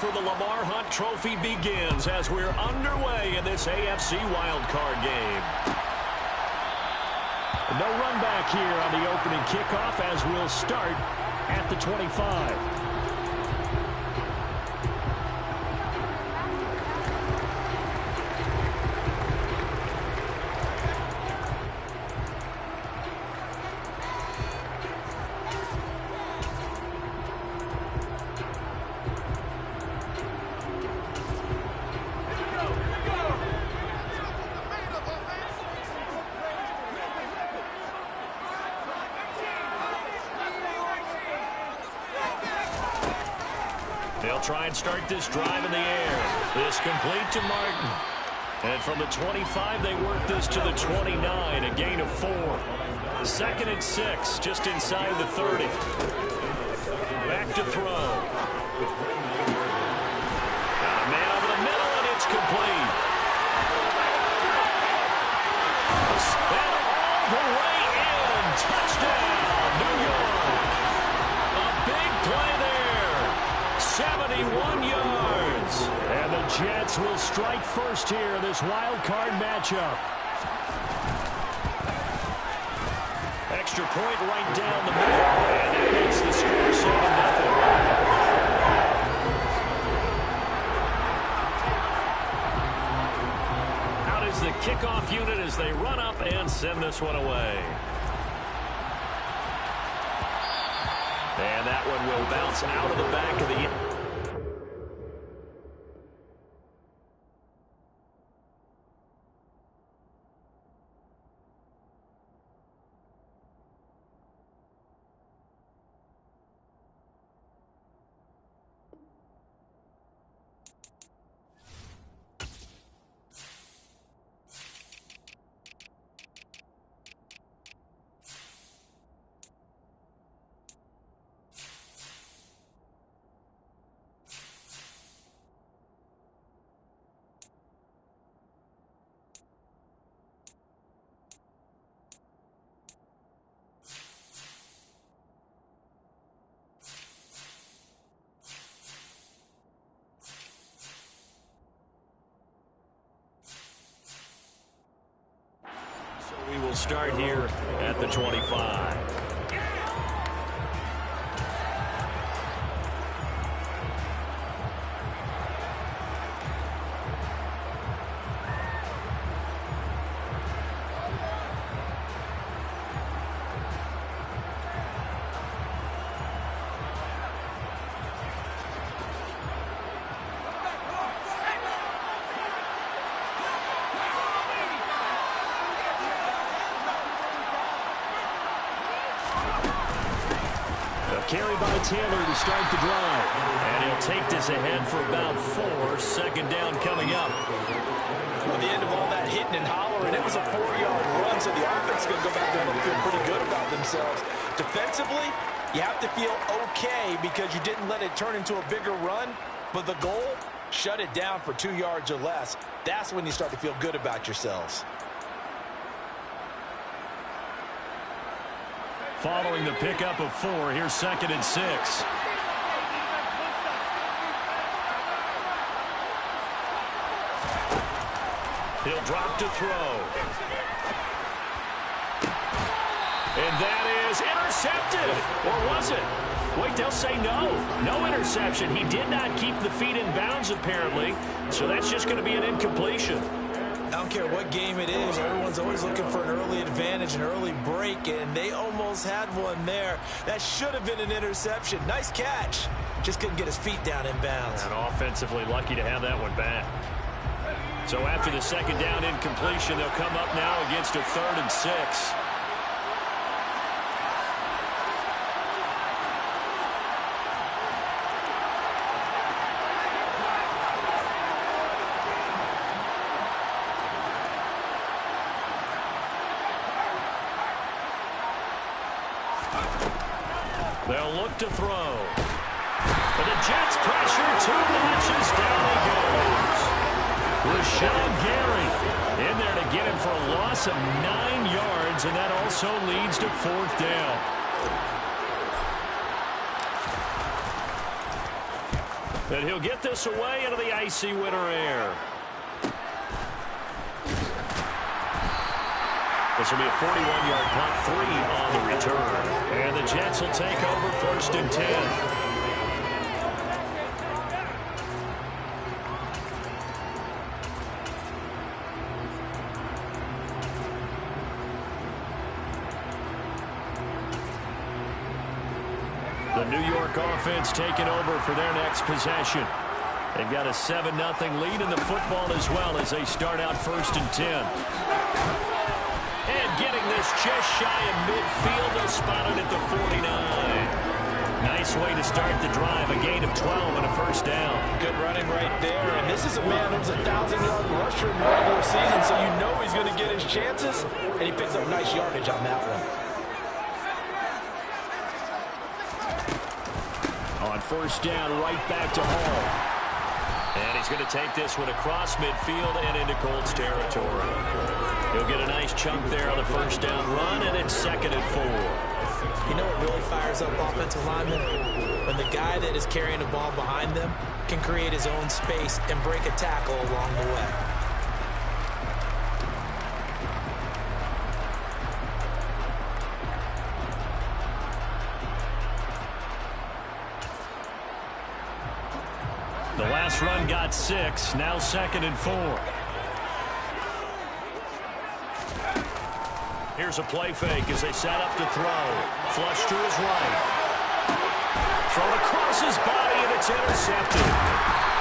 for the Lamar Hunt Trophy begins as we're underway in this AFC Wildcard game. No run back here on the opening kickoff as we'll start at the 25. They'll try and start this drive in the air. This complete to Martin. And from the 25, they work this to the 29, a gain of 4. 2nd and 6, just inside the 30. Back to throw. Got a man over the middle, and it's complete. And all the way in. Touchdown, New York. A big play there. 71 yards. And the Jets will strike first here in this wild card matchup. Extra point right down the middle. And that makes the score 7-0. Out is the kickoff unit as they run up and send this one away. And that one will bounce out of the back of the end. We will start here at the 25. Carry by Taylor to start the drive. And he'll take this ahead for about 4. 2nd down coming up. At the end of all that hitting and hollering, it was a 4-yard run, so the offense is going to go back there and feel pretty good about themselves. Defensively, you have to feel okay because you didn't let it turn into a bigger run, but the goal, shut it down for 2 yards or less. That's when you start to feel good about yourselves. Following the pickup of 4, here's 2nd and 6. He'll drop to throw. And that is intercepted. Or was it? Wait, they'll say no. No interception. He did not keep the feet in bounds, apparently. So that's just going to be an incompletion. I don't care what game it is, everyone's always looking for an early advantage, an early break, and they almost had one there. That should have been an interception. Nice catch. Just couldn't get his feet down in bounds. And offensively lucky to have that one back. So after the 2nd down incompletion, they'll come up now against a 3rd and 6. They'll look to throw. But the Jets pressure 2 notches. Down he goes. Rashawn Gary in there to get him for a loss of 9 yards, and that also leads to 4th down. And he'll get this away into the icy winter air. This will be a 41-yard punt, 3 on the return. And the Jets will take over 1st and 10. The New York offense taking over for their next possession. They've got a 7-0 lead in the football as well as they start out 1st and 10. And getting this just shy of midfield, they'll spot it at the 49. Nice way to start the drive, a gain of 12 and a 1st down. Good running right there, and this is a man who's a 1,000-yard rusher in the regular season, so you know he's going to get his chances, and he picks up nice yardage on that one. On 1st down, right back to Hall. And he's going to take this one across midfield and into Colts territory. He'll get a nice chunk there on the 1st down run, and it's 2nd and 4. You know what really fires up offensive linemen? When the guy that is carrying the ball behind them can create his own space and break a tackle along the way. The last run got 6, now 2nd and 4. Here's a play fake as they set up to throw. Flush to his right. Thrown across his body, and it's intercepted.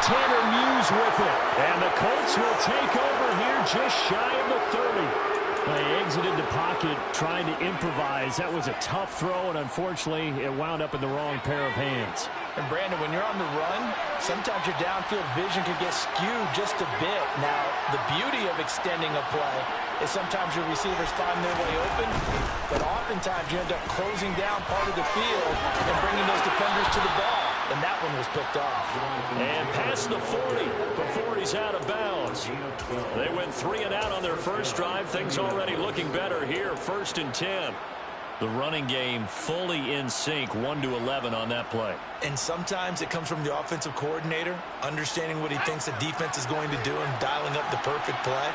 Tanner Muse with it. And the Colts will take over here just shy of the 30. They exited the pocket trying to improvise. That was a tough throw, and unfortunately, it wound up in the wrong pair of hands. And Brandon, when you're on the run, sometimes your downfield vision can get skewed just a bit. Now, the beauty of extending a play is sometimes your receivers find their way open, but oftentimes you end up closing down part of the field and bringing those defenders to the ball. And that one was picked off. And past the 40 before he's out of bounds. They went 3 and out on their first drive. Things already looking better here. 1st and 10. The running game fully in sync, 1-11 on that play. And sometimes it comes from the offensive coordinator, understanding what he thinks the defense is going to do and dialing up the perfect play.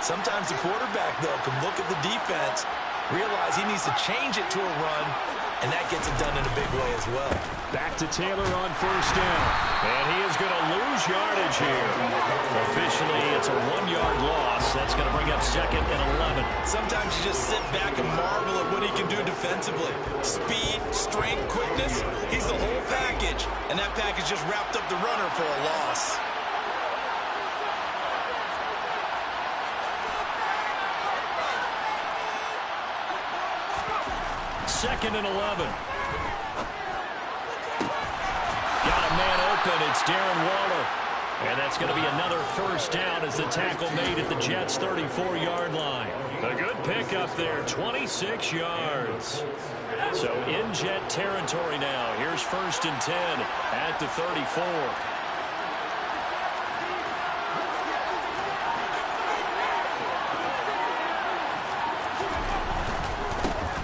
Sometimes the quarterback, though, can look at the defense, realize he needs to change it to a run, and that gets it done in a big way as well. Back to Taylor on 1st down. And he is going to lose yardage here. Officially, it's a 1-yard loss. That's going to bring up 2nd and 11. Sometimes you just sit back and marvel at what he can do defensively. Speed, strength, quickness, he's the whole package. And that package just wrapped up the runner for a loss. Second and 11. Got a man open. It's Darren Waller. And that's going to be another 1st down as the tackle made at the Jets' 34-yard line. A good pickup there, 26 yards. So in Jet territory now. Here's 1st and 10 at the 34.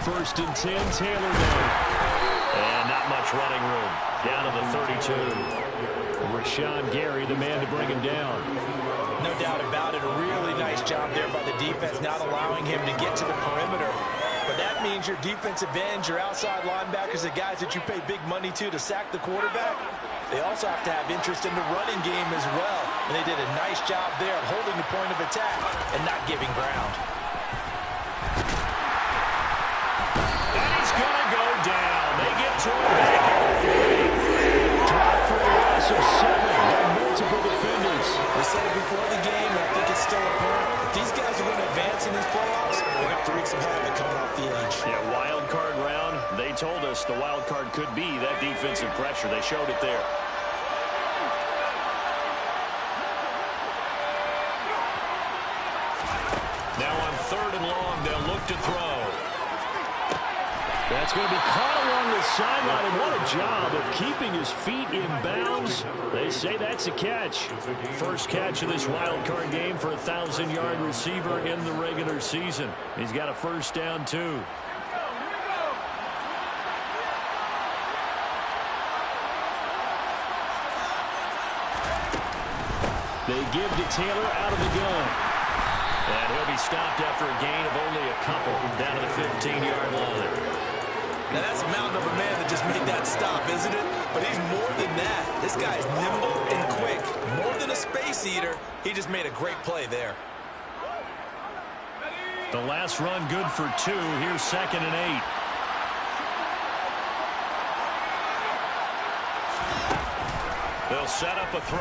1st and 10, Taylor there. And not much running room. Down to the 32. Rashawn Gary, the man to bring him down. No doubt about it. A really nice job there by the defense, not allowing him to get to the perimeter. But that means your defensive ends, your outside linebackers, the guys that you pay big money to sack the quarterback, they also have to have interest in the running game as well. And they did a nice job there of holding the point of attack and not giving ground. Down. They get to him back at the 40. Drop for a loss of 7 by multiple defenders. We said it before the game, and I think it's still apparent. If these guys are going to advance in these playoffs, they're going to have to wreak some havoc coming off the edge. Yeah, wild card round. They told us the wild card could be that defensive pressure. They showed it there. Now on 3rd and long, they'll look to throw. That's going to be caught along the sideline, and what a job of keeping his feet in bounds. They say that's a catch. First catch of this wild card game for a 1,000-yard receiver in the regular season. He's got a 1st down, too. give to Taylor out of the gun. And he'll be stopped after a gain of only a couple down to the 15-yard line. Now, that's a mountain of a man that just made that stop, isn't it? But he's more than that. This guy's nimble and quick. More than a space eater. He just made a great play there. The last run good for 2. Here's 2nd and 8. They'll set up a throw.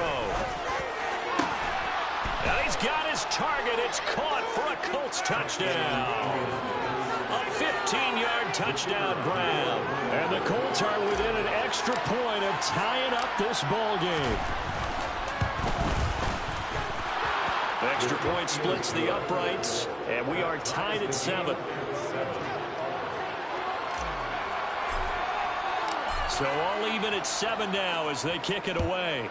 And he's got his target. It's caught for a Colts touchdown. A 15-yard touchdown grab. And the Colts are within an extra point of tying up this ball game. Extra point splits the uprights, and we are tied at 7. So all even at 7 now as they kick it away.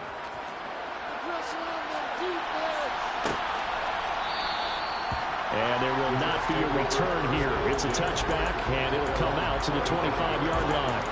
And there will not be a return here. It's a touchback, and it'll come out to the 25-yard line.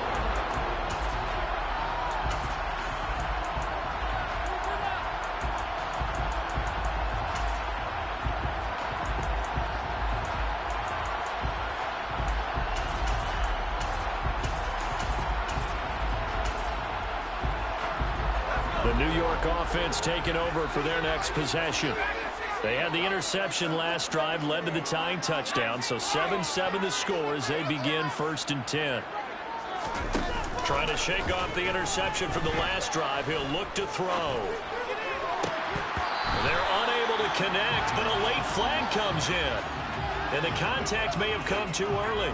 The New York offense taking over for their next possession. They had the interception last drive, led to the tying touchdown, so 7-7 the score as they begin 1st and 10. Trying to shake off the interception from the last drive. He'll look to throw. They're unable to connect, but a late flag comes in. And the contact may have come too early.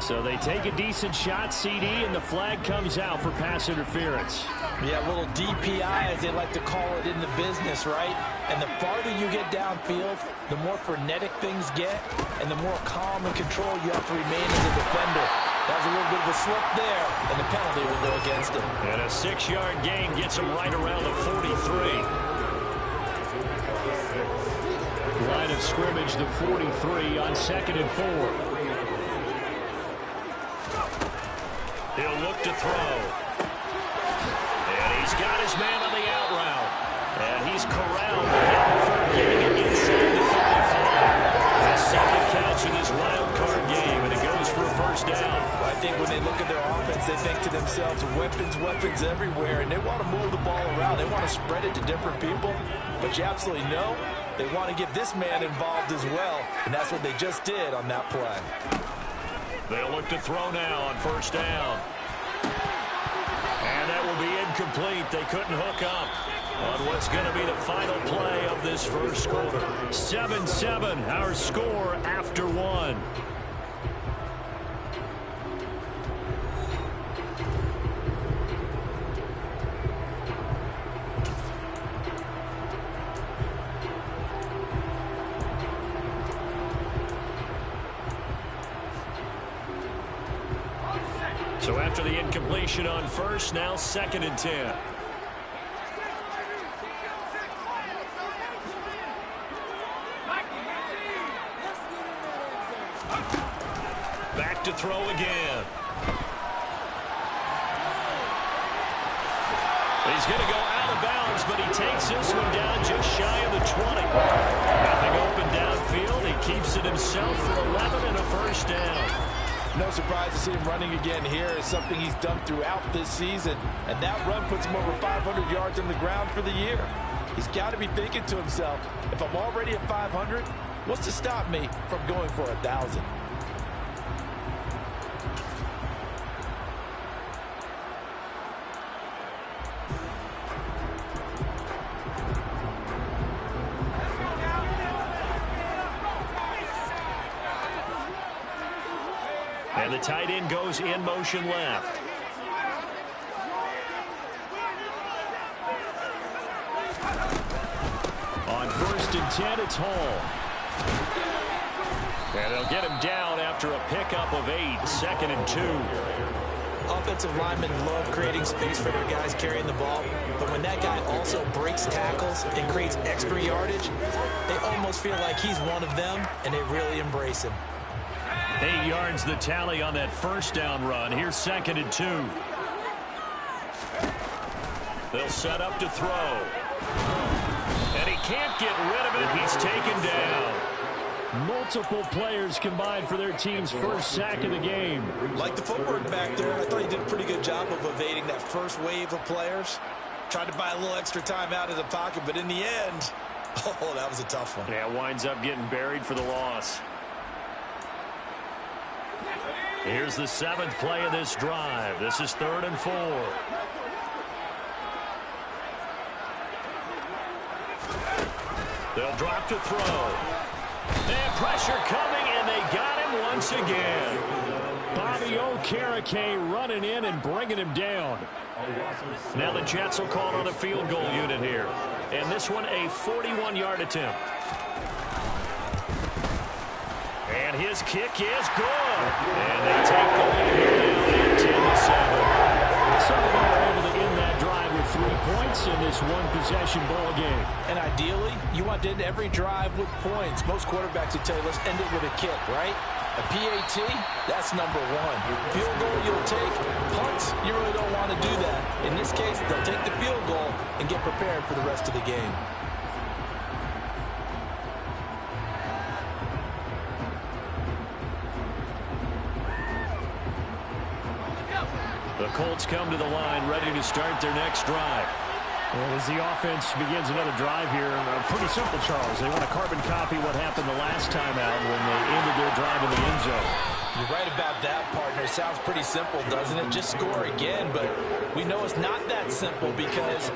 So they take a decent shot, CD, and the flag comes out for pass interference. Yeah, a little DPI, as they like to call it in the business, right? And the farther you get downfield, the more frenetic things get, and the more calm and control you have to remain as a defender. That was a little bit of a slip there, and the penalty will go against him. And a 6-yard gain gets him right around the 43. Line of scrimmage, the 43 on 2nd and 4. He'll look to throw. And he's got his man on the out route. And he's corralled for getting it inside the 35. His second catch in this Wildcard game, and it goes for a first down. Well, I think when they look at their offense, they think to themselves, weapons everywhere, and they want to move the ball around. They want to spread it to different people. But you absolutely know they want to get this man involved as well, and that's what they just did on that play. They'll look to throw now on first down. And that will be incomplete. They couldn't hook up on what's going to be the final play of this first quarter. 7-7, our score after 1. So after the incompletion on first, now 2nd and 10. Back to throw again. He's going to go out of bounds, but he takes this one down just shy of the 20. Nothing open downfield. He keeps it himself for 11 and a first down. No surprise to see him running again here. It's something he's done throughout this season. And that run puts him over 500 yards on the ground for the year. He's got to be thinking to himself, if I'm already at 500, what's to stop me from going for 1,000? And the tight end goes in motion left. On 1st and 10, it's Hall. And they'll get him down after a pickup of 8, 2nd and 2. Offensive linemen love creating space for their guys carrying the ball, but when that guy also breaks tackles and creates extra yardage, they almost feel like he's one of them, and they really embrace him. 8 yards the tally on that first down run. Here's 2nd and 2. They'll set up to throw. And he can't get rid of it. He's taken down. Multiple players combined for their team's first sack of the game. Like the footwork back there, I thought he did a pretty good job of evading that first wave of players. Tried to buy a little extra time out of the pocket, but in the end, oh, that was a tough one. Yeah, winds up getting buried for the loss. Here's the 7th play of this drive. This is 3rd and 4. They'll drop to throw. And pressure coming, and they got him once again. Bobby Okereke running in and bringing him down. Now the Jets will call on a field goal unit here. And this one a 41-yard attempt. And his kick is good. And they take the lead here now at 10-7. So they're able to end that drive with 3 points in this one-possession ball game. And ideally, you want to end every drive with points. Most quarterbacks would tell you, let's end it with a kick, right? A PAT, that's number 1. Field goal you'll take. Punts, you really don't want to do that. In this case, they'll take the field goal and get prepared for the rest of the game. The Colts come to the line, ready to start their next drive. And as the offense begins another drive here, pretty simple, Charles. They want to carbon copy what happened the last time out when they ended their drive in the end zone. You're right about that, partner. Sounds pretty simple, doesn't it? Just score again, but we know it's not that simple because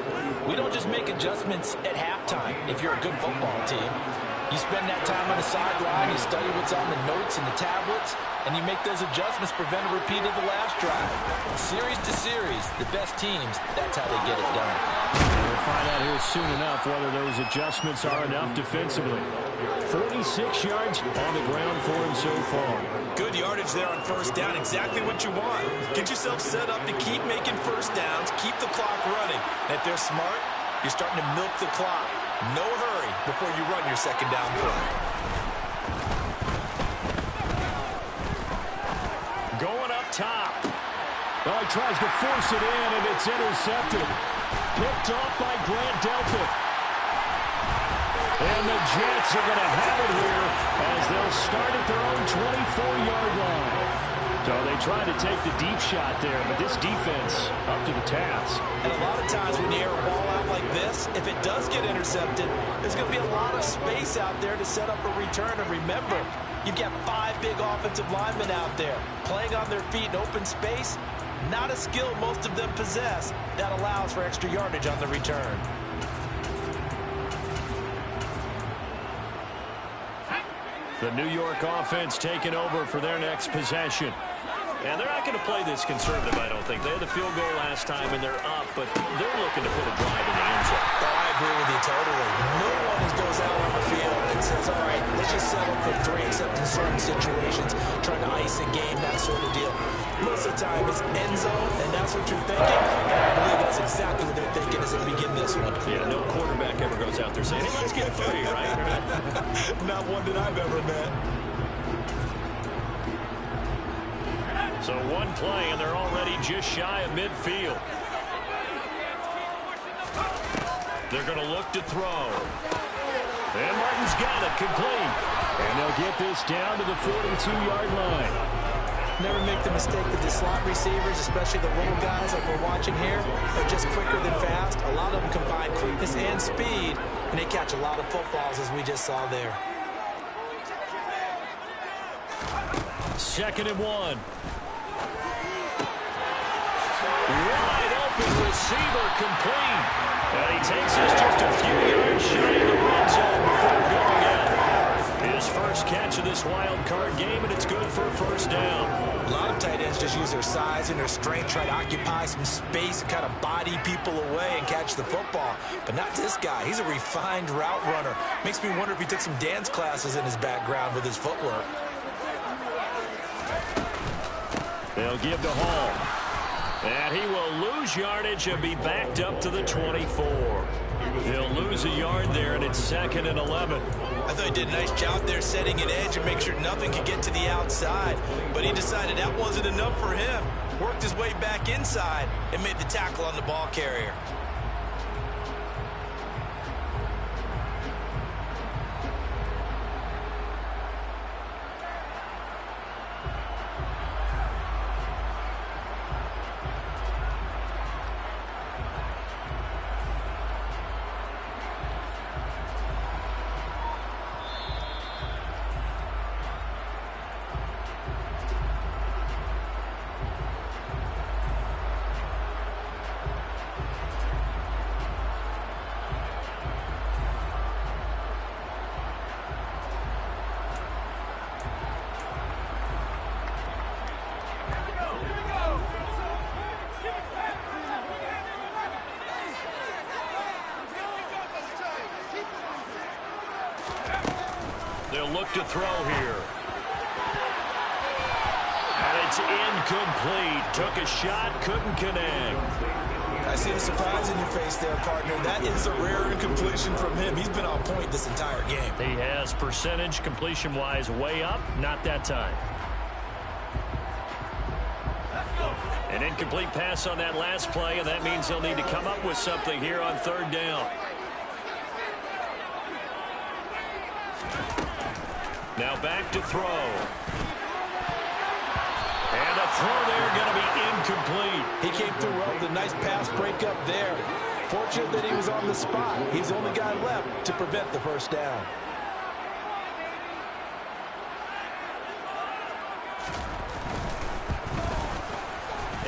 we don't just make adjustments at halftime if you're a good football team. You spend that time on the sideline, you study what's on the notes and the tablets, and you make those adjustments, prevent a repeat of the last drive. Series to series, the best teams, that's how they get it done. We'll find out here soon enough whether those adjustments are enough defensively. 46 yards on the ground for him so far. Good yardage there on first down, exactly what you want. Get yourself set up to keep making first downs, keep the clock running. And if they're smart, you're starting to milk the clock. No hurry before you run your second down play. Going up top. Well, he tries to force it in, and it's intercepted. Picked off by Grant Delpit. And the Jets are going to have it here as they'll start at their own 24-yard line. So they try to take the deep shot there, but this defense up to the task. And a lot of times when you air a ball out like this, if it does get intercepted, there's going to be a lot of space out there to set up a return. And remember, you've got 5 big offensive linemen out there playing on their feet in open space. Not a skill most of them possess that allows for extra yardage on the return. The New York offense taking over for their next possession. And they're not going to play this conservative, I don't think. They had the field goal last time, and they're up, but they're looking to put a drive in the end zone. Oh, I agree with you totally. No one goes out on the field and says, all right, let's just settle for 3, except in certain situations, trying to ice a game, that sort of deal. Most of the time, it's end zone, and that's what you're thinking. And I believe that's exactly what they're thinking as they begin this one. Yeah, no quarterback ever goes out there saying, hey, let's get 3, right? Not one that I've ever met. So one play, and they're already just shy of midfield. They're going to look to throw. And Martin's got it, complete. And they'll get this down to the 42-yard line. Never make the mistake that the slot receivers, especially the little guys like we're watching here, are just quicker than fast. A lot of them combine quickness and speed, and they catch a lot of footballs, as we just saw there. 2nd and 1. Wide open receiver, complete. And he takes us just a few yards shy of the red zone before going out. His first catch of this wild card game, and it's good for a first down. A lot of tight ends just use their size and their strength, try to occupy some space, kind of body people away and catch the football. But not this guy. He's a refined route runner. Makes me wonder if he took some dance classes in his background with his footwork. They'll give to Hall. And he will lose yardage and be backed up to the 24. He'll lose a yard there, and it's 2nd and 11. I thought he did a nice job there setting an edge and make sure nothing could get to the outside. But he decided that wasn't enough for him. Worked his way back inside and made the tackle on the ball carrier. look to throw here. And it's incomplete. Took a shot, couldn't connect. I see the surprise in your face there, partner. That is a rare incompletion from him. He's been on point this entire game. He has percentage completion-wise way up, not that time. An incomplete pass on that last play, and that means they'll need to come up with something here on third down. Now back to throw. And a throw there going to be incomplete. He came through well with a nice pass breakup there. Fortunate that he was on the spot. He's the only guy left to prevent the first down.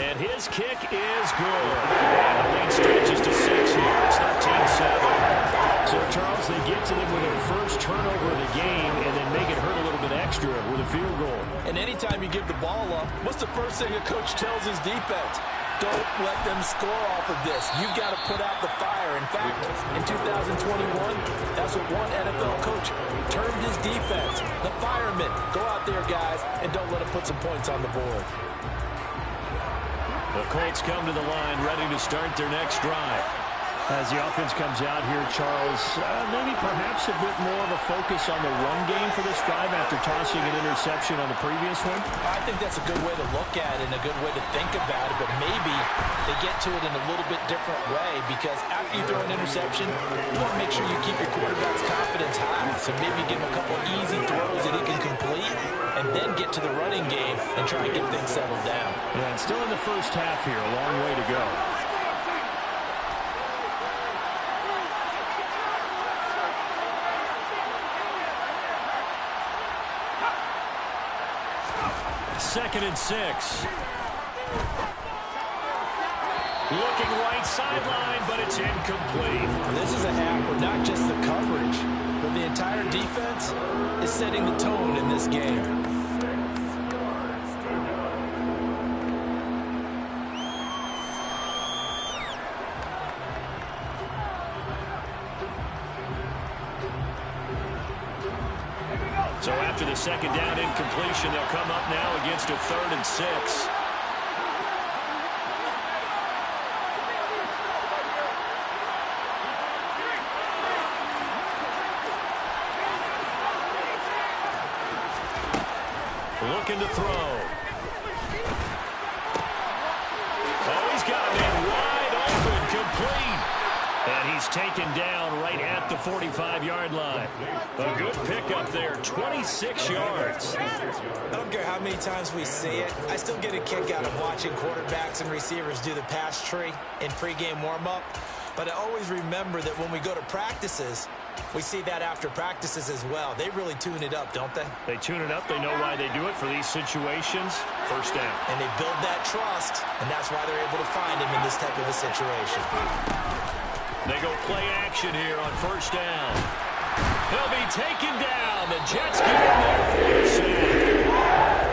And his kick is good. And the lead stretches to 6 here. It's 13-7. So, Charles, they get to them with their first turnover of the game and then make it hurt a little bit extra with a field goal. And anytime you give the ball up, what's the first thing a coach tells his defense? Don't let them score off of this. You've got to put out the fire. In fact, in 2021, that's what one NFL coach termed his defense. The firemen. Go out there, guys, and don't let them put some points on the board. The Colts come to the line, ready to start their next drive. As the offense comes out here, Charles, maybe perhaps a bit more of a focus on the run game for this drive after tossing an interception on the previous one? I think that's a good way to look at it and a good way to think about it, but maybe they get to it in a little bit different way because after you throw an interception, you want to make sure you keep your quarterback's confidence high. So maybe give him a couple easy throws that he can complete and then get to the running game and try and get things settled down. Yeah, and still in the first half here, a long way to go. Second and 6. Looking right sideline, but it's incomplete. This is a half where not just the coverage, but the entire defense is setting the tone in this game. So after the second down incompletion, they'll come up now against a 3rd and 6. Looking to throw. Oh, he's got him in wide open, complete. And he's taken down right at the 45-yard line. A good pickup there, 26 yards. I don't care how many times we see it. I still get a kick out of watching quarterbacks and receivers do the pass tree in pregame warm-up. But I always remember that when we go to practices, we see that after practices as well. They really tune it up, don't they? They tune it up. They know why they do it for these situations. First down. And they build that trust, and that's why they're able to find him in this type of a situation. They go play action here on first down. He'll be taken down. The Jets get in there for the sack.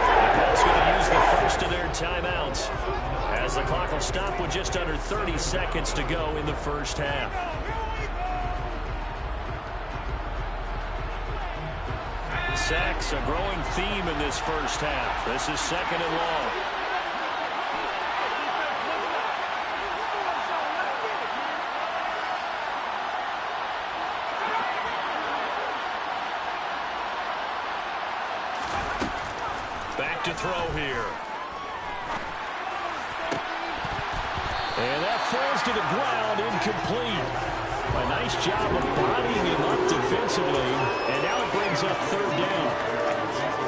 The Colts going to use the first of their timeouts as the clock will stop with just under 30 seconds to go in the first half. Sacks, a growing theme in this first half. This is second and long. Back to throw here. And that falls to the ground, incomplete. A nice job of bodying him up defensively, and now it brings up third down.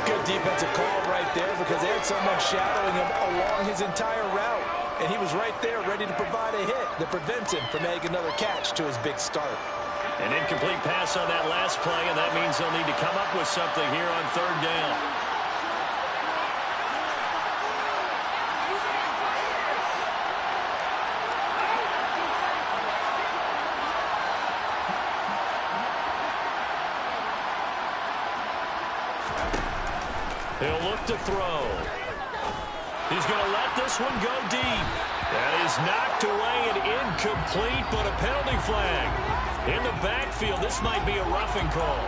Good defensive call right there because they had someone shadowing him along his entire route, and he was right there ready to provide a hit that prevents him from making another catch to his big start. An incomplete pass on that last play, and that means they'll need to come up with something here on third down. He'll look to throw. He's going to let this one go deep. That is knocked away and incomplete, but a penalty flag. In the backfield, this might be a roughing call.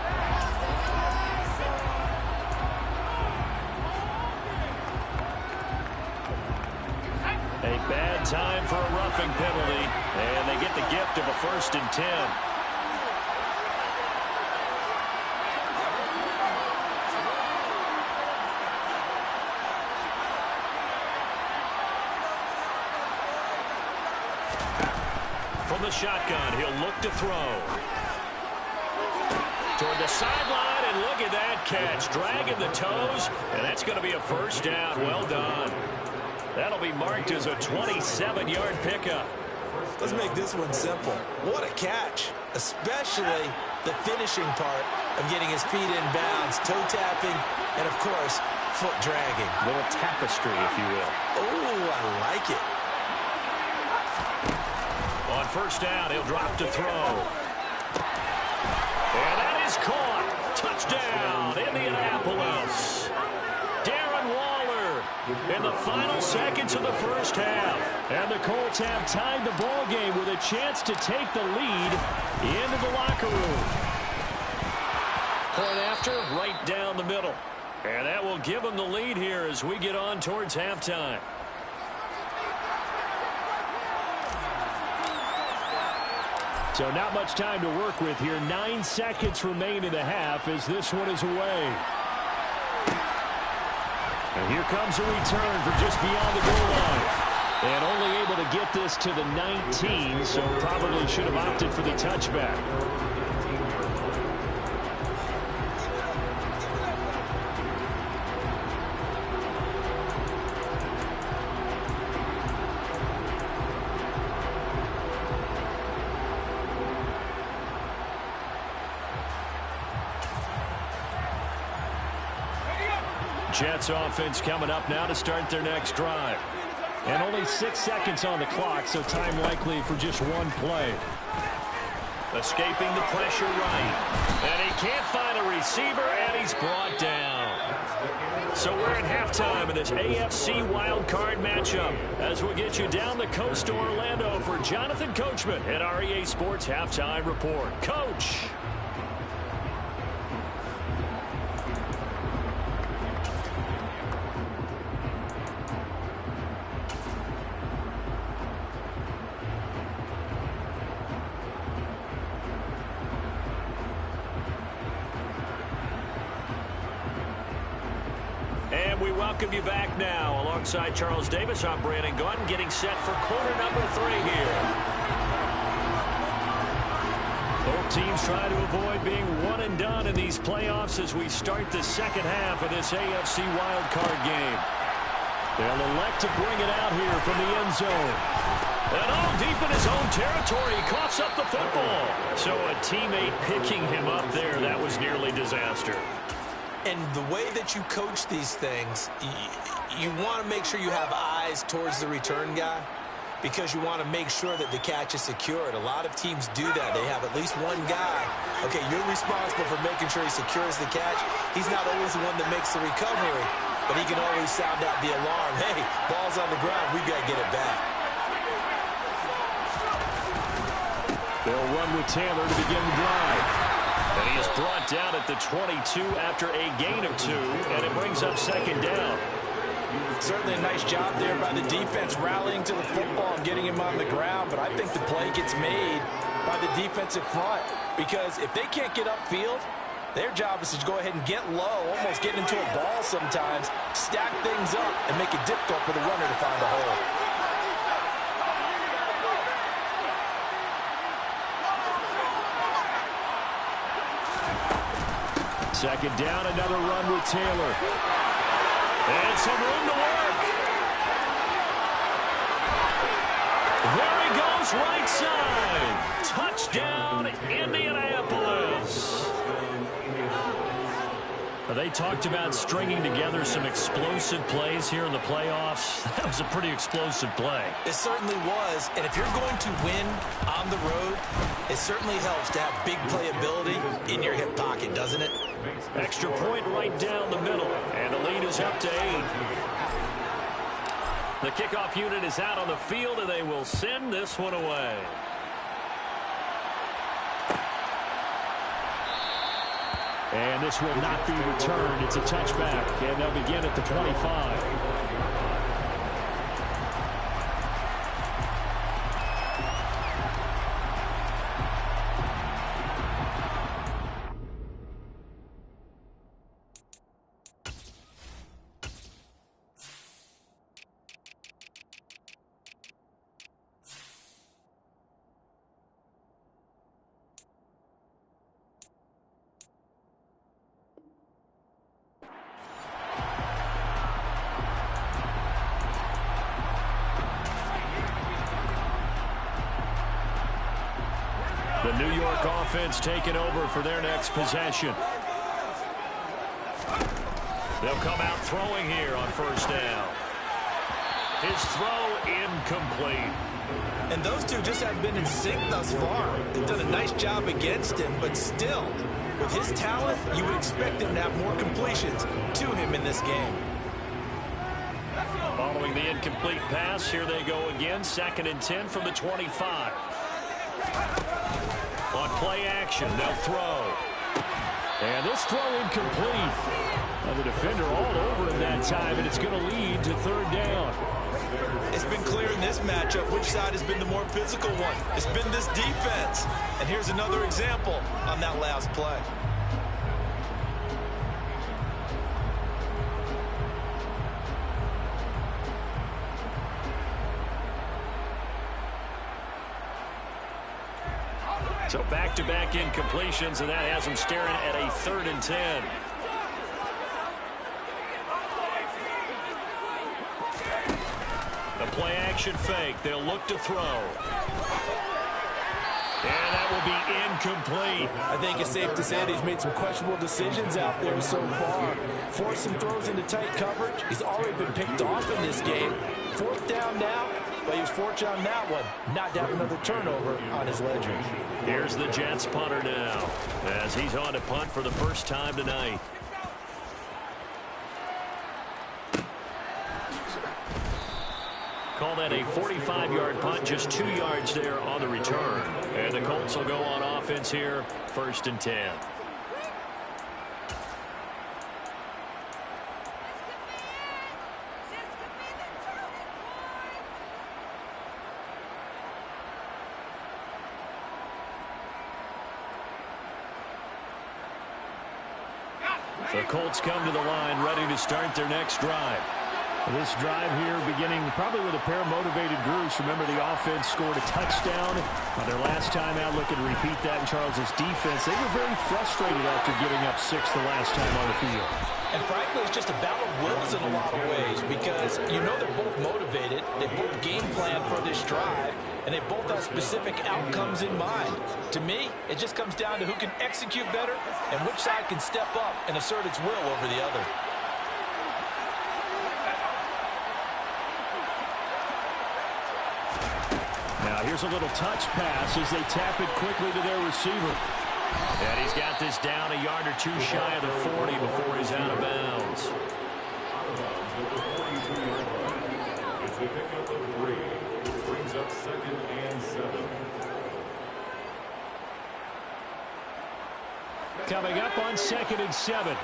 A bad time for a roughing penalty, and they get the gift of a 1st and 10. From the shotgun, he'll look to throw. Toward the sideline, and look at that catch. Dragging the toes, and that's going to be a 1st down. Well done. That'll be marked as a 27-yard pickup. Let's make this one simple. What a catch, especially the finishing part of getting his feet in bounds, toe tapping, and, of course, foot dragging. A little tapestry, if you will. Oh, I like it. On 1st down, he'll drop to throw. And that is caught. Touchdown, Indianapolis. Darren Waller in the final seconds of the 1st half. And the Colts have tied the ball game with a chance to take the lead into the locker room. Point after, right down the middle. And that will give them the lead here as we get on towards halftime. So not much time to work with here. 9 seconds remain in the half as this one is away. And here comes a return from just beyond the goal line. And only able to get this to the 19, so probably should have opted for the touchback. Jets offense coming up now to start their next drive. And only 6 seconds on the clock, so time likely for just one play. Escaping the pressure right. And he can't find a receiver, and he's brought down. So we're at halftime in this AFC Wildcard matchup as we'll get you down the coast to Orlando for Jonathan Coachman at our EA Sports Halftime Report. Coach. We welcome you back now. Alongside Charles Davis, I'm Brandon Gordon, getting set for quarter number 3 here. Both teams try to avoid being one and done in these playoffs as we start the second half of this AFC wildcard game. They'll elect to bring it out here from the end zone. And all deep in his own territory, he coughs up the football. So a teammate picking him up there, that was nearly disaster. And the way that you coach these things, you want to make sure you have eyes towards the return guy because you want to make sure that the catch is secured. A lot of teams do that. They have at least one guy. Okay, you're responsible for making sure he secures the catch. He's not always the one that makes the recovery, but he can always sound out the alarm. Hey, ball's on the ground. We've got to get it back. They'll run with Taylor to begin the drive. And he is brought down at the 22 after a gain of 2, and it brings up 2nd down. Certainly a nice job there by the defense rallying to the football and getting him on the ground, but I think the play gets made by the defensive front because if they can't get upfield, their job is to go ahead and get low, almost get into a ball sometimes, stack things up, and make it difficult for the runner to find a hole. 2nd down, another run with Taylor. And some room to work. There he goes, right side. Touchdown, Indianapolis. They talked about stringing together some explosive plays here in the playoffs. That was a pretty explosive play. It certainly was. And if you're going to win on the road, it certainly helps to have big playability in your hip pocket, doesn't it? Extra point right down the middle. And the lead is up to 8. The kickoff unit is out on the field, and they will send this one away. And this will not be returned. It's a touchback, and they'll begin at the 25. The New York offense taking over for their next possession. They'll come out throwing here on first down. His throw incomplete. And those two just have been in sync thus far. They've done a nice job against him, but still, with his talent, you would expect him to have more completions to him in this game. Following the incomplete pass, here they go again. 2nd and 10 from the 25. On play action, they'll throw. And this throw incomplete. Now the defender all over him that time, and it's going to lead to 3rd down. It's been clear in this matchup which side has been the more physical one. It's been this defense. And here's another example on that last play. So back-to-back incompletions, and that has them staring at a 3rd and 10. The play-action fake. They'll look to throw. And that will be incomplete. I think it's safe to say that he's made some questionable decisions out there so far. Forced some throws into tight coverage. He's already been picked off in this game. 4th down now, but he was fortunate on that one. Not to have another turnover on his ledger. Here's the Jets punter now, as he's on to punt for the first time tonight. Call that a 45-yard punt, just 2 yards there on the return. And the Colts will go on offense here, 1st and 10. The Colts come to the line, ready to start their next drive. This drive here beginning probably with a pair of motivated groups. Remember, the offense scored a touchdown on their last time out. Looking to repeat that in Charles's defense. They were very frustrated after giving up 6 the last time on the field. And frankly, it's just a battle of wills in a lot of ways, because you know they're both motivated, they both game plan for this drive, and they both have specific outcomes in mind. To me, it just comes down to who can execute better and which side can step up and assert its will over the other. Now here's a little touch pass as they tap it quickly to their receiver. And he's got this down a yard or 2 shy of the 40 before he's out of bounds. It's a pickup of 3, which brings up 2nd and 7. Coming up on 2nd and 7.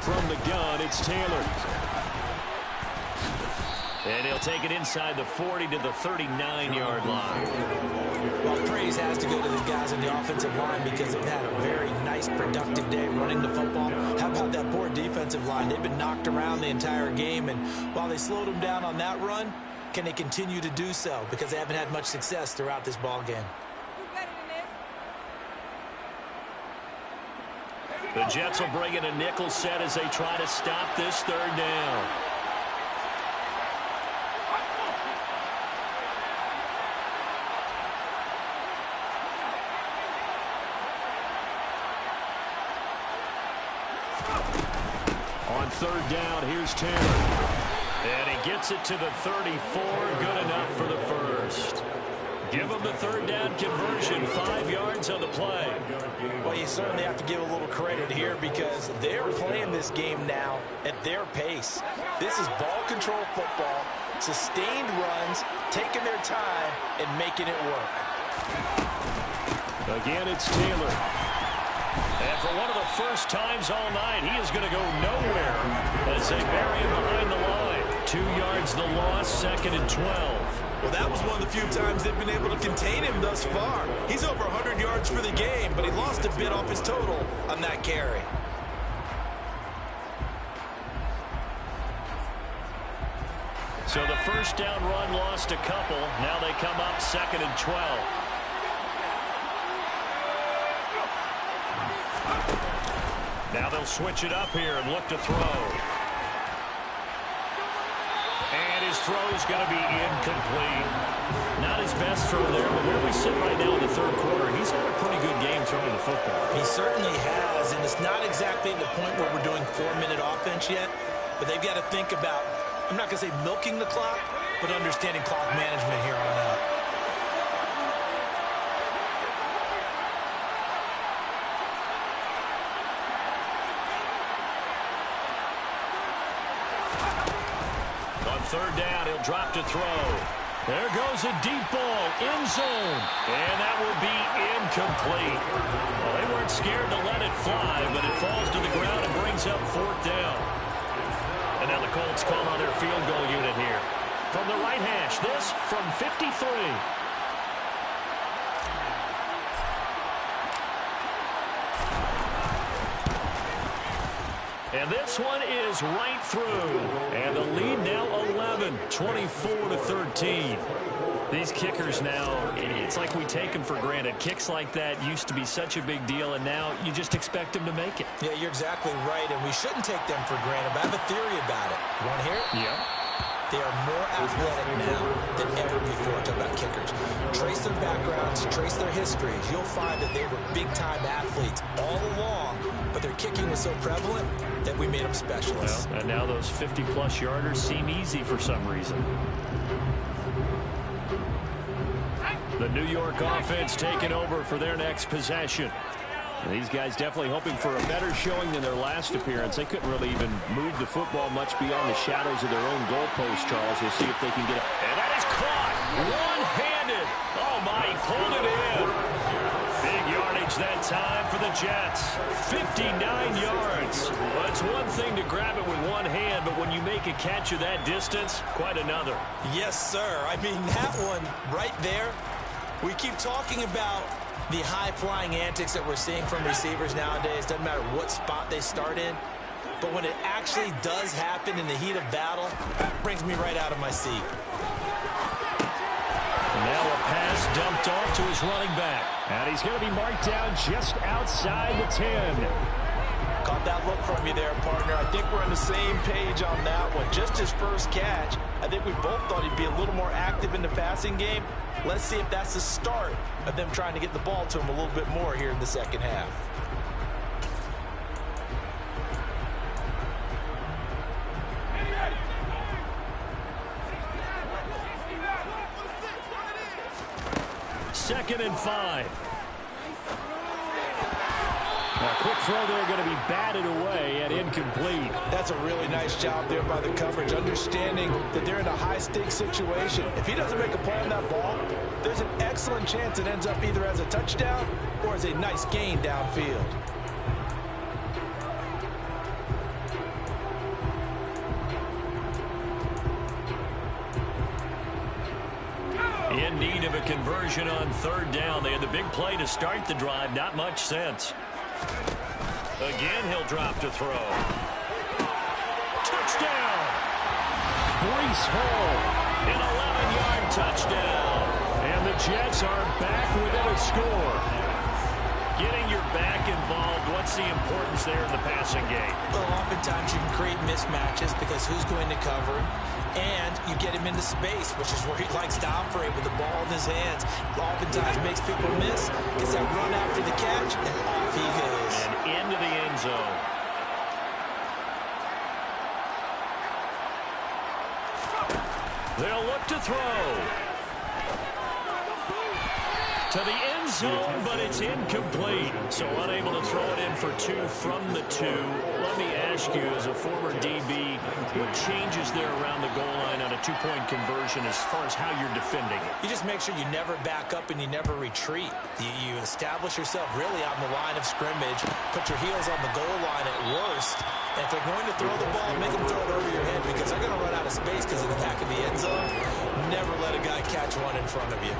From the gun, it's Taylor. And he'll take it inside the 40 to the 39-yard line. Well, praise has to go to the guys on the offensive line because they've had a very nice, productive day running the football. How about that poor defensive line? They've been knocked around the entire game, and while they slowed them down on that run, can they continue to do so? Because they haven't had much success throughout this ball game. The Jets will bring in a nickel set as they try to stop this 3rd down. On 3rd down, here's Taylor. And he gets it to the 34, good enough for the first. Give them the 3rd down conversion, 5 yards on the play. Well, you certainly have to give a little credit here because they're playing this game now at their pace. This is ball control football, sustained runs, taking their time and making it work. Again, it's Taylor. And for one of the first times all night, he is going to go nowhere as they bury him behind the line. 2 yards the loss, 2nd and 12. Well, that was one of the few times they've been able to contain him thus far. He's over 100 yards for the game, but he lost a bit off his total on that carry. So the first down run lost a couple. Now they come up 2nd and 12. Now they'll switch it up here and look to throw. And his throw's going to be incomplete. Not his best throw there, but where we sit right now in the 3rd quarter, he's had a pretty good game throwing the football. He certainly has, and it's not exactly the point where we're doing 4-minute offense yet, but they've got to think about, I'm not going to say milking the clock, but understanding clock management here on out. On 3rd down, he'll drop to throw. There goes a deep ball, end zone, and that will be incomplete. Well, they weren't scared to let it fly, but it falls to the ground and brings up 4th down. And now the Colts call on their field goal unit here. From the right hash, this from 53. And this one is right through. And the lead now 11, 24-13. These kickers now, it's like we take them for granted. Kicks like that used to be such a big deal, and now you just expect them to make it. Yeah, you're exactly right, and we shouldn't take them for granted, but I have a theory about it. You want to hear it? Yeah. They are more athletic now than ever before. Talk about kickers. Trace their backgrounds, trace their histories. You'll find that they were big-time athletes all along, but their kicking was so prevalent that we made them specialists. Well, and now those 50-plus yarders seem easy for some reason. The New York offense taking over for their next possession. These guys definitely hoping for a better showing than their last appearance. They couldn't really even move the football much beyond the shadows of their own goalpost, Charles. We'll see if they can get it. And that is caught. One-handed. Oh, my, he pulled it in. Big yardage that time for the Jets. 59 yards. Well, it's one thing to grab it with one hand, but when you make a catch of that distance, quite another. Yes, sir. I mean, that one right there, we keep talking about the high-flying antics that we're seeing from receivers nowadays. Doesn't matter what spot they start in. But when it actually does happen in the heat of battle, it brings me right out of my seat. Now a pass dumped off to his running back. And he's going to be marked down just outside the 10. Caught that look from you there, partner. I think we're on the same page on that one. Just his first catch. I think we both thought he'd be a little more active in the passing game. Let's see if that's the start of them trying to get the ball to him a little bit more here in the second half. Second and 5. A quick throw there going to be batted away and incomplete. That's a really nice job there by the coverage, understanding that they're in a high-stakes situation. If he doesn't make a play on that ball, there's an excellent chance it ends up either as a touchdown or as a nice gain downfield. In need of a conversion on 3rd down. They had the big play to start the drive. Not much sense. Again, he'll drop to throw. Touchdown! Breece Hall. An 11-yard touchdown. And the Jets are back within a score. Getting your back involved, what's the importance there in the passing game? Well, oftentimes you can create mismatches because who's going to cover him? And you get him into space, which is where he likes to operate with the ball in his hands. Oftentimes makes people miss, gets that run after the catch, and off he goes. And into the end zone. They'll look to throw. To the end zone, but it's incomplete. So unable to throw it in for 2 from the 2. Let me ask you, as a former DB, what changes there around the goal line on a 2-point conversion as far as how you're defending it? You just make sure you never back up and you never retreat. You establish yourself really on the line of scrimmage, put your heels on the goal line at worst. And if they're going to throw the ball, make them throw it over your head because they're going to run out of space because of the back of the end zone. Never let a guy catch one in front of you.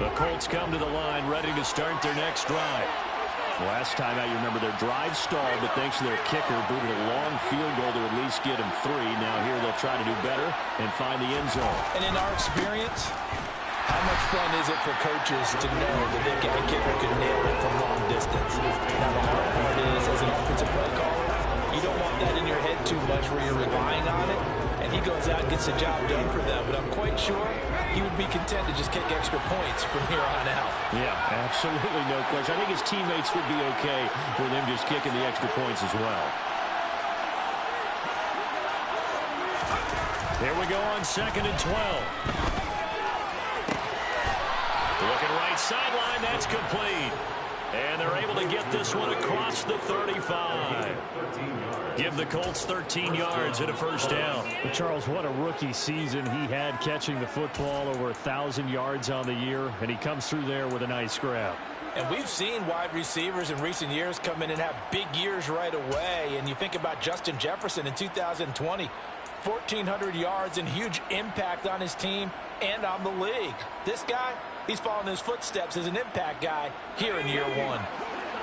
The Colts come to the line, ready to start their next drive. Last time out, you remember their drive stalled, but thanks to their kicker, booted a long field goal to at least get him 3. Now here they'll try to do better and find the end zone. And in our experience, how much fun is it for coaches to know that they get a kicker can nail it from long distance? Now the hard part is, as an offensive play caller, you don't want that in your head too much where you're relying on it, and he goes out and gets the job done for them. But I'm quite sure he would be content to just kick extra points from here on out. Yeah, absolutely no question. I think his teammates would be okay with him just kicking the extra points as well. Here we go on 2nd and 12. Looking right sideline, that's complete. And they're able to get this one across the 35. Give the Colts 13 yards and a first down. But Charles, what a rookie season he had catching the football, over 1,000 yards on the year, and he comes through there with a nice grab. And we've seen wide receivers in recent years come in and have big years right away. And you think about Justin Jefferson in 2020, 1,400 yards and huge impact on his team and on the league. This guy, he's following his footsteps as an impact guy here in year 1.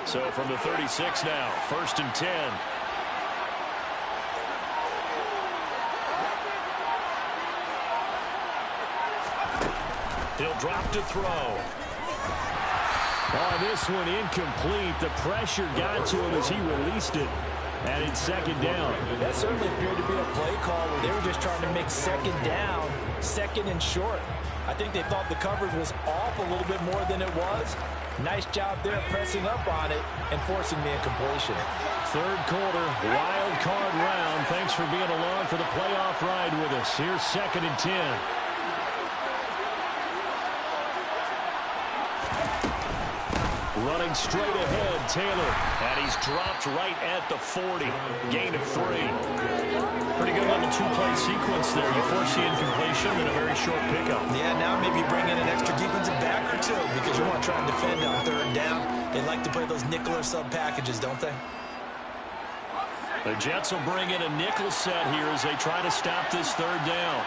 So from the 36 now, 1st and 10. He'll drop to throw. Oh, this one incomplete. The pressure got to him as he released it. And it's 2nd down. That certainly appeared to be a play call where they were just trying to make 2nd down, 2nd and short. I think they thought the coverage was off a little bit more than it was. Nice job there pressing up on it and forcing the incompletion. 3rd quarter, wild card round. Thanks for being along for the playoff ride with us. Here's 2nd and 10. Running straight ahead, Taylor. And he's dropped right at the 40. Gain of 3. Pretty good little 2-play sequence there. You force the incompletion and a very short pickup. Yeah, now maybe bring in an extra defensive back or 2 because you want to try and defend on 3rd down. They like to play those nickel or sub packages, don't they? The Jets will bring in a nickel set here as they try to stop this 3rd down.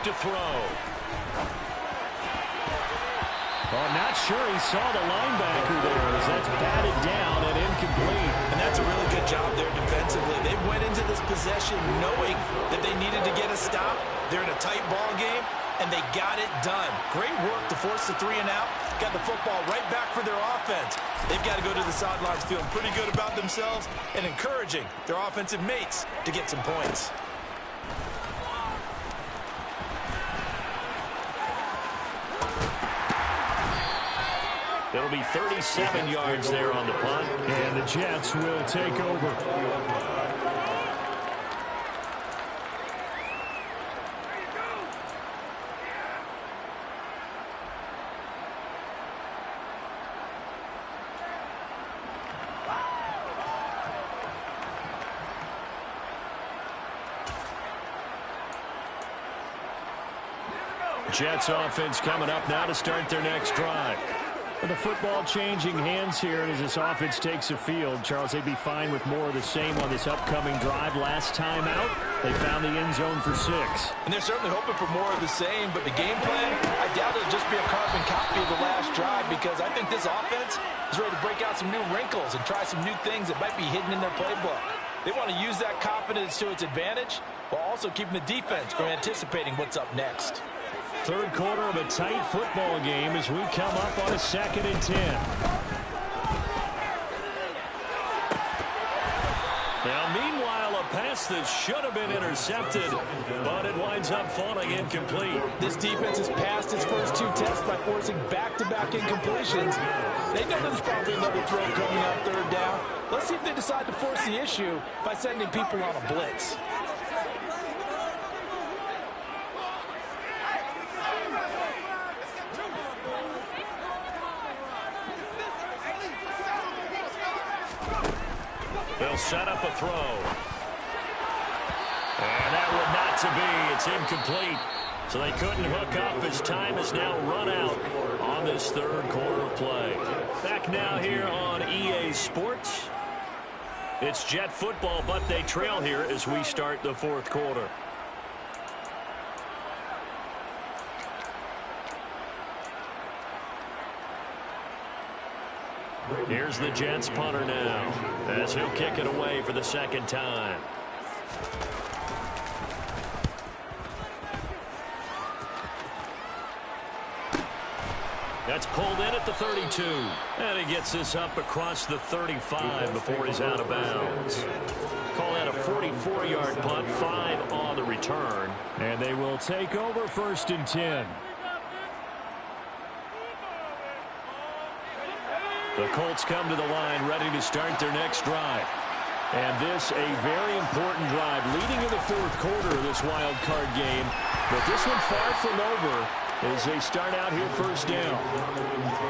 To throw. Well, I'm not sure he saw the linebacker there as that's batted down and incomplete. And that's a really good job there defensively. They went into this possession knowing that they needed to get a stop. They're in a tight ball game, and they got it done. Great work to force the 3 and out. Got the football right back for their offense. They've got to go to the sidelines feeling pretty good about themselves and encouraging their offensive mates to get some points. It'll be 37 yards there on the punt. And the Jets will take over. Jets offense coming up now to start their next drive. With the football changing hands here, and as this offense takes the field, Charles, they'd be fine with more of the same on this upcoming drive. Last time out, they found the end zone for 6. And they're certainly hoping for more of the same, but the game plan, I doubt it'll just be a carbon copy of the last drive because I think this offense is ready to break out some new wrinkles and try some new things that might be hidden in their playbook. They want to use that confidence to its advantage while also keeping the defense from anticipating what's up next. 3rd quarter of a tight football game as we come up on a 2nd and 10. Now, meanwhile, a pass that should have been intercepted, but it winds up falling incomplete. This defense has passed its first 2 tests by forcing back-to-back incompletions. They know there's probably another throw coming on 3rd down. Let's see if they decide to force the issue by sending people on a blitz. They'll set up a throw. And that one not to be. It's incomplete. So they couldn't hook up as time has now run out on this 3rd quarter of play. Back now here on EA Sports. It's Jet football, but they trail here as we start the fourth quarter. Here's the Jets punter now, as he'll kick it away for the second time. That's pulled in at the 32. And he gets this up across the 35 before he's out of bounds. Call that a 44-yard punt, 5 on the return. And they will take over 1st and 10. The Colts come to the line ready to start their next drive. And this a very important drive leading in the fourth quarter of this wild card game. But this one far from over as they start out here 1st down.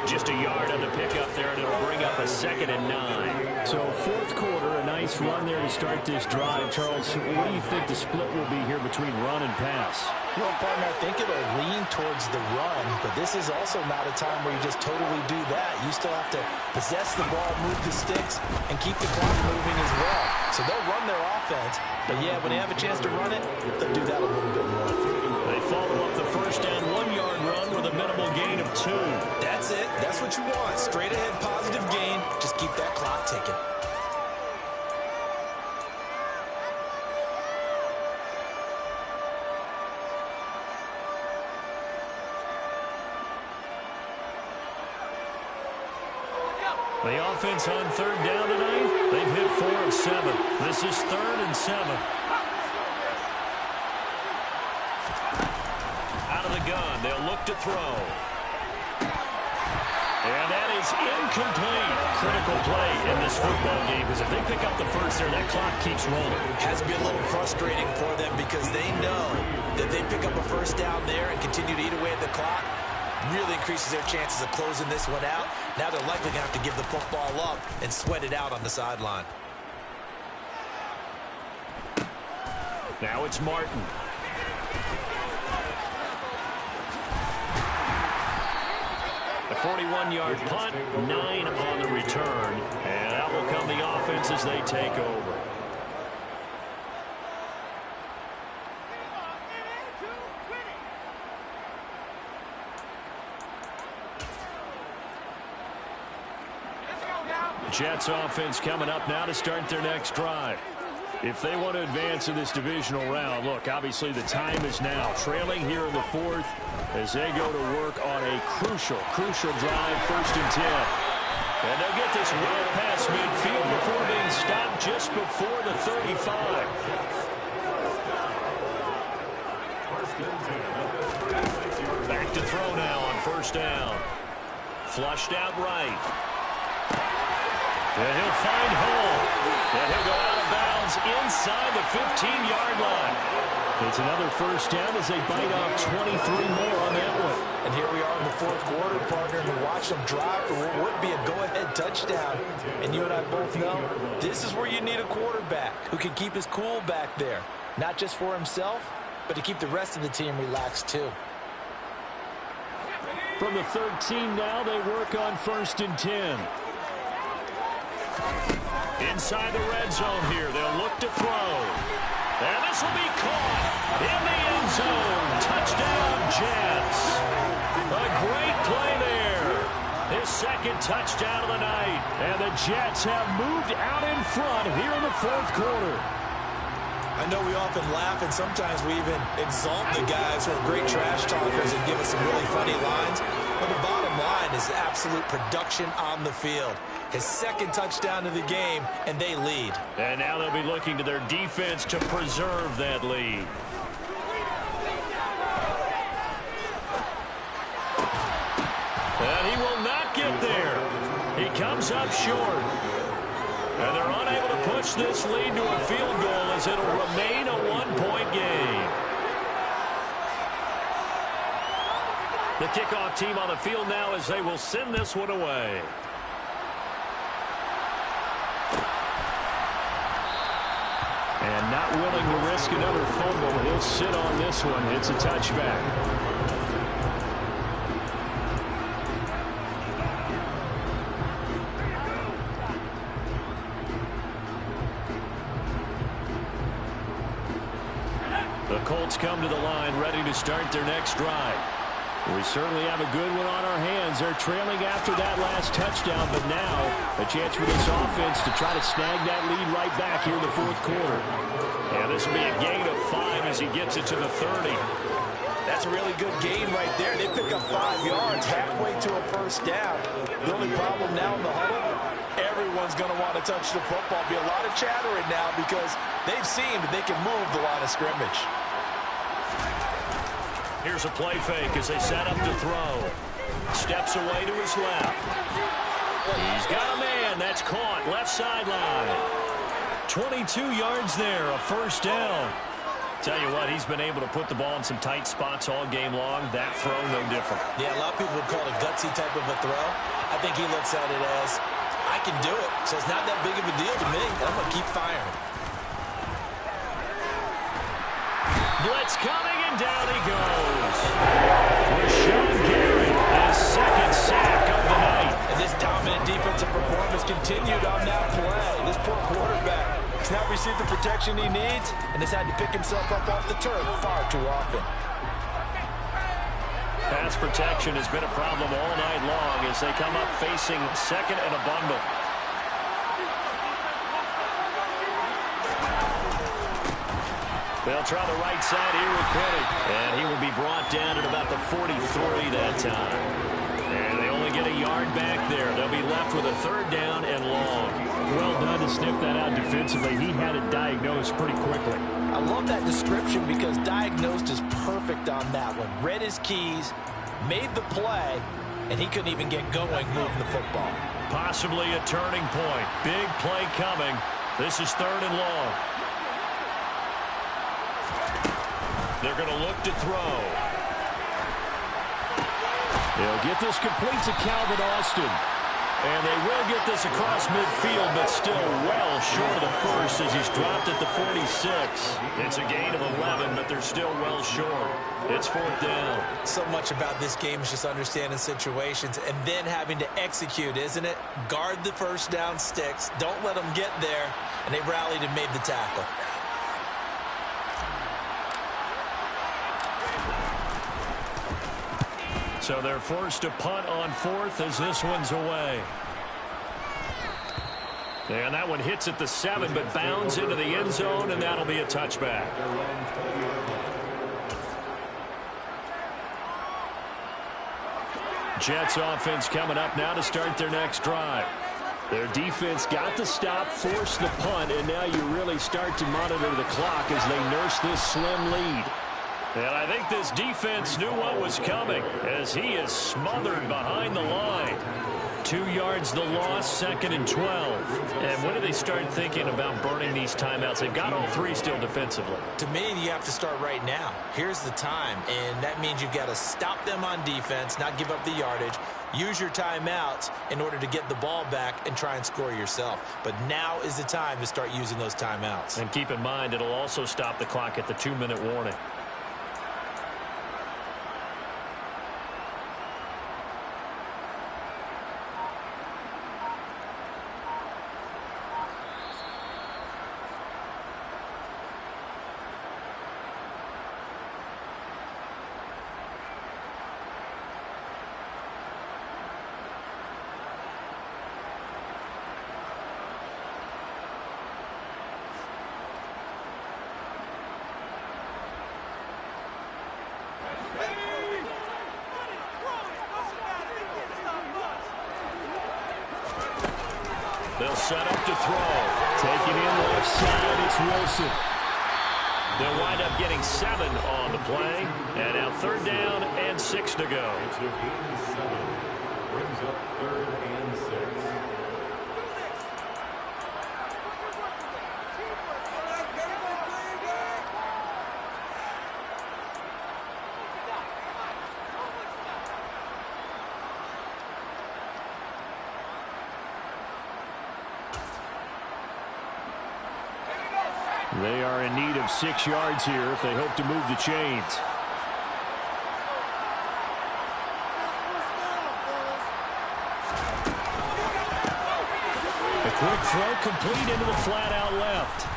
Just a yard on the pickup there, and it'll bring up a 2nd and 9. So 4th quarter, a nice run there to start this drive. Charles, what do you think the split will be here between run and pass? Well, partner, I think it'll lean towards the run, but this is also not a time where you just totally do that. You still have to possess the ball, move the sticks, and keep the clock moving as well. So they'll run their offense, but yeah, when they have a chance to run it, they'll do that a little bit more. They follow up the 1st down 1-yard run with a minimal gain of 2. That's it. That's what you want. Straight ahead positive gain. Just keep that clock ticking. The offense on 3rd down tonight, they've hit 4 of 7. This is 3rd and 7. Out of the gun, they'll look to throw. And that is incomplete. Critical play in this football game, because if they pick up the first there, that clock keeps rolling. Has to be a little frustrating for them because they know that they pick up a 1st down there and continue to eat away at the clock. Really increases their chances of closing this one out. Now they're likely going to have to give the football up and sweat it out on the sideline. Now it's Martin. A 41-yard punt, 9 on the return. And out will come the offense as they take over. Jets offense coming up now to start their next drive. If they want to advance in this divisional round, look, obviously the time is now. Trailing here in the 4th as they go to work on a crucial drive, 1st and 10. And they'll get this well past midfield before being stopped just before the 35. Back to throw now on 1st down. Flushed out right. And he'll find home. And he'll go out of bounds inside the 15-yard line. It's another 1st down as they bite off 23 more on that one. And here we are in the 4th quarter, partner, and to watch them drive for what would be a go-ahead touchdown. And you and I both know this is where you need a quarterback who can keep his cool back there. Not just for himself, but to keep the rest of the team relaxed too. From the 13 now, they work on 1st and 10. Inside the red zone here, they'll look to throw. And this will be caught in the end zone. Touchdown, Jets. A great play there. His 2nd touchdown of the night. And the Jets have moved out in front here in the 4th quarter. I know we often laugh, and sometimes we even exalt the guys who are great trash talkers and give us some really funny lines. But the bottom line is absolute production on the field. His 2nd touchdown of the game, and they lead. And now they'll be looking to their defense to preserve that lead. And he will not get there. He comes up short. And they're unable to push this lead to a field goal as it'll remain a 1-point game. The kickoff team on the field now as they will send this one away. And not willing to risk another fumble. He'll sit on this one. It's a touchback. Colts come to the line, ready to start their next drive. We certainly have a good one on our hands. They're trailing after that last touchdown, but now a chance for this offense to try to snag that lead right back here in the fourth quarter. And this will be a gain of 5 as he gets it to the 30. That's a really good gain right there. They pick up 5 yards halfway to a first down. The only problem now in the huddle, everyone's going to want to touch the football. Be a lot of chattering now because they've seen that they can move the line of scrimmage. Here's a play fake as they set up to throw. Steps away to his left. He's got a man. That's caught. Left sideline. 22 yards there. A first down. Tell you what, he's been able to put the ball in some tight spots all game long. That throw, no different. Yeah, a lot of people would call it a gutsy type of a throw. I think he looks at it as, I can do it. So it's not that big of a deal to me. I'm going to keep firing. Blitz coming, and down he goes. Rashawn Gary, his second sack of the night. And this dominant defensive performance continued on that play. This poor quarterback has not received the protection he needs and has had to pick himself up off the turf far too often. Pass protection has been a problem all night long as they come up facing second and a bundle. They'll try the right side here with Penny. And he will be brought down at about the 43 that time. And they only get a yard back there. They'll be left with a third down and long. Well done to sniff that out defensively. He had it diagnosed pretty quickly. I love that description because diagnosed is perfect on that one. Read his keys, made the play, and he couldn't even get going moving the football. Possibly a turning point. Big play coming. This is third and long. They're going to look to throw. They'll get this complete to Calvin Austin. And they will get this across midfield, but still well short of the first as he's dropped at the 46. It's a gain of 11, but they're still well short. It's fourth down. So much about this game is just understanding situations and then having to execute, isn't it? Guard the first down sticks. Don't let them get there. And they rallied and made the tackle. So they're forced to punt on fourth as this one's away. And that one hits at the 7, but bounds into the end zone, and that'll be a touchback. Jets offense coming up now to start their next drive. Their defense got the stop, forced the punt, and now you really start to monitor the clock as they nurse this slim lead. And I think this defense knew what was coming as he is smothered behind the line. 2 yards the loss, second and 12. And when do they start thinking about burning these timeouts? They've got all 3 still defensively. To me, you have to start right now. Here's the time, and that means you've got to stop them on defense, not give up the yardage. Use your timeouts in order to get the ball back and try and score yourself. But now is the time to start using those timeouts. And keep in mind, it'll also stop the clock at the 2-minute warning. They'll set up to throw. Taking in left side, it's Wilson. They'll wind up getting 7 on the play. And now third down and 6 to go. Brings up third and 6. They are in need of 6 yards here if they hope to move the chains. A quick throw complete into the flat out left.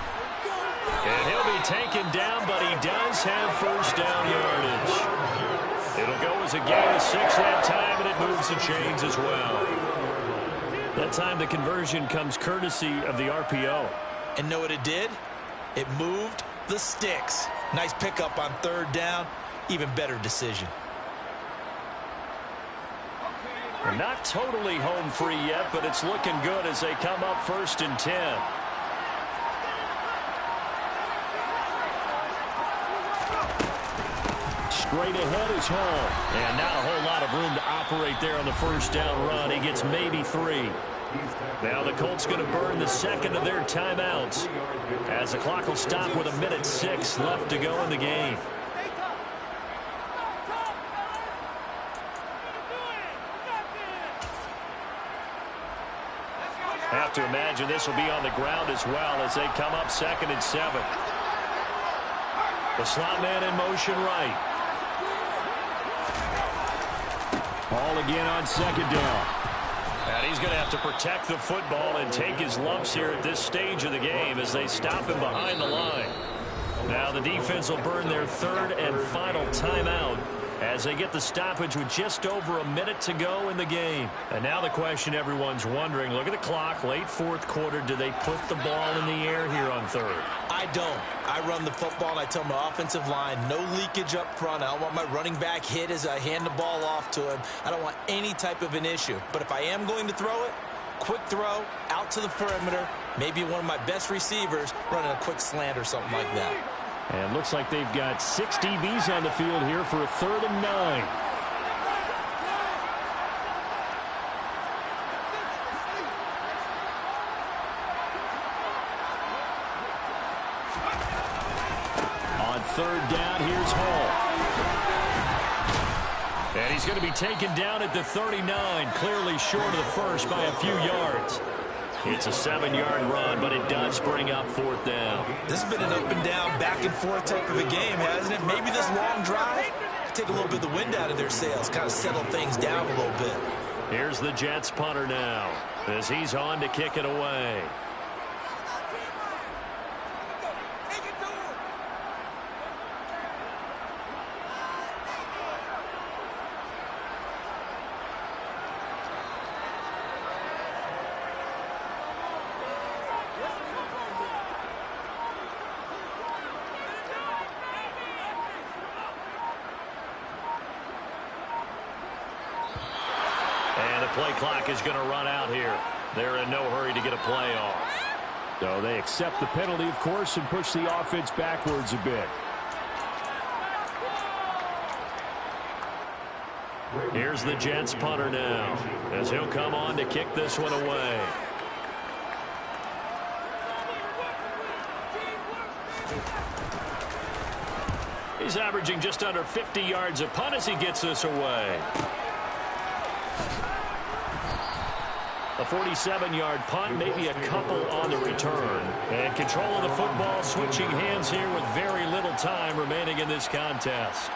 And he'll be taken down, but he does have first down yardage. It'll go as a gain of 6 that time, and it moves the chains as well. That time the conversion comes courtesy of the RPO. And know what it did? It moved the sticks. Nice pickup on 3rd down. Even better decision. They're not totally home free yet, but it's looking good as they come up 1st and 10. Straight ahead is Hall. And not a whole lot of room to operate there on the first down run. He gets maybe 3. Now the Colts going to burn the 2nd of their timeouts as the clock will stop with 1:06 left to go in the game. Have to imagine this will be on the ground as well as they come up 2nd and 7. The slot man in motion right. Ball again on 2nd down. And he's going to have to protect the football and take his lumps here at this stage of the game as they stop him behind the line. Now the defense will burn their 3rd and final timeout as they get the stoppage with just over 1 minute to go in the game. And now the question everyone's wondering, look at the clock, late 4th quarter, do they put the ball in the air here on 3rd? I don't. I run the football, and I tell my offensive line, no leakage up front. I don't want my running back hit as I hand the ball off to him. I don't want any type of an issue. But if I am going to throw it, quick throw, out to the perimeter, maybe one of my best receivers running a quick slant or something like that. And looks like they've got 6 DBs on the field here for a 3rd and 9. On 3rd down, here's Hall. And he's going to be taken down at the 39, clearly short of the first by a few yards. It's a 7-yard run, but it does bring up 4th down. This has been an up and down, back and forth type of a game, hasn't it? Maybe this long drive take a little bit of the wind out of their sails, kind of settle things down a little bit. Here's the Jets punter now as he's on to kick it away. Play clock is going to run out here. They're in no hurry to get a play off. So they accept the penalty, of course, and push the offense backwards a bit. Here's the Jets punter now as he'll come on to kick this one away. He's averaging just under 50 yards a punt as he gets this away. A 47-yard punt, maybe a couple on the return. And control of the football, switching hands here with very little time remaining in this contest.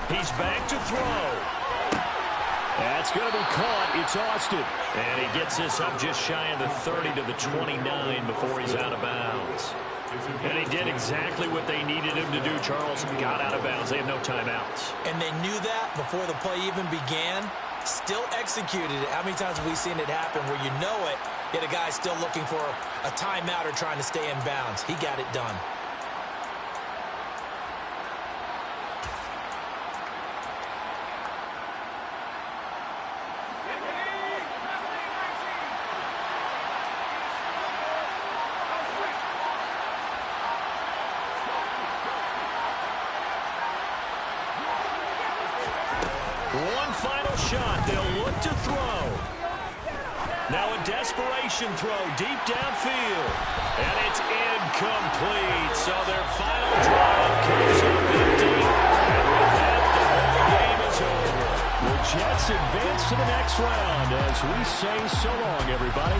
He's back to throw. That's going to be caught. It's Austin. And he gets this up just shy of the 30 to the 29 before he's out of bounds. And he did exactly what they needed him to do, Charles. Got out of bounds. They have no timeouts. And they knew that before the play even began. Still executed it. How many times have we seen it happen where you know it, yet a guy's still looking for a timeout or trying to stay in bounds? He got it done. One final shot. They'll look to throw. Now a desperation throw deep downfield. And it's incomplete. So their final drive comes up empty. And with that, the ball game is over. The Jets advance to the next round as we say so long, everybody.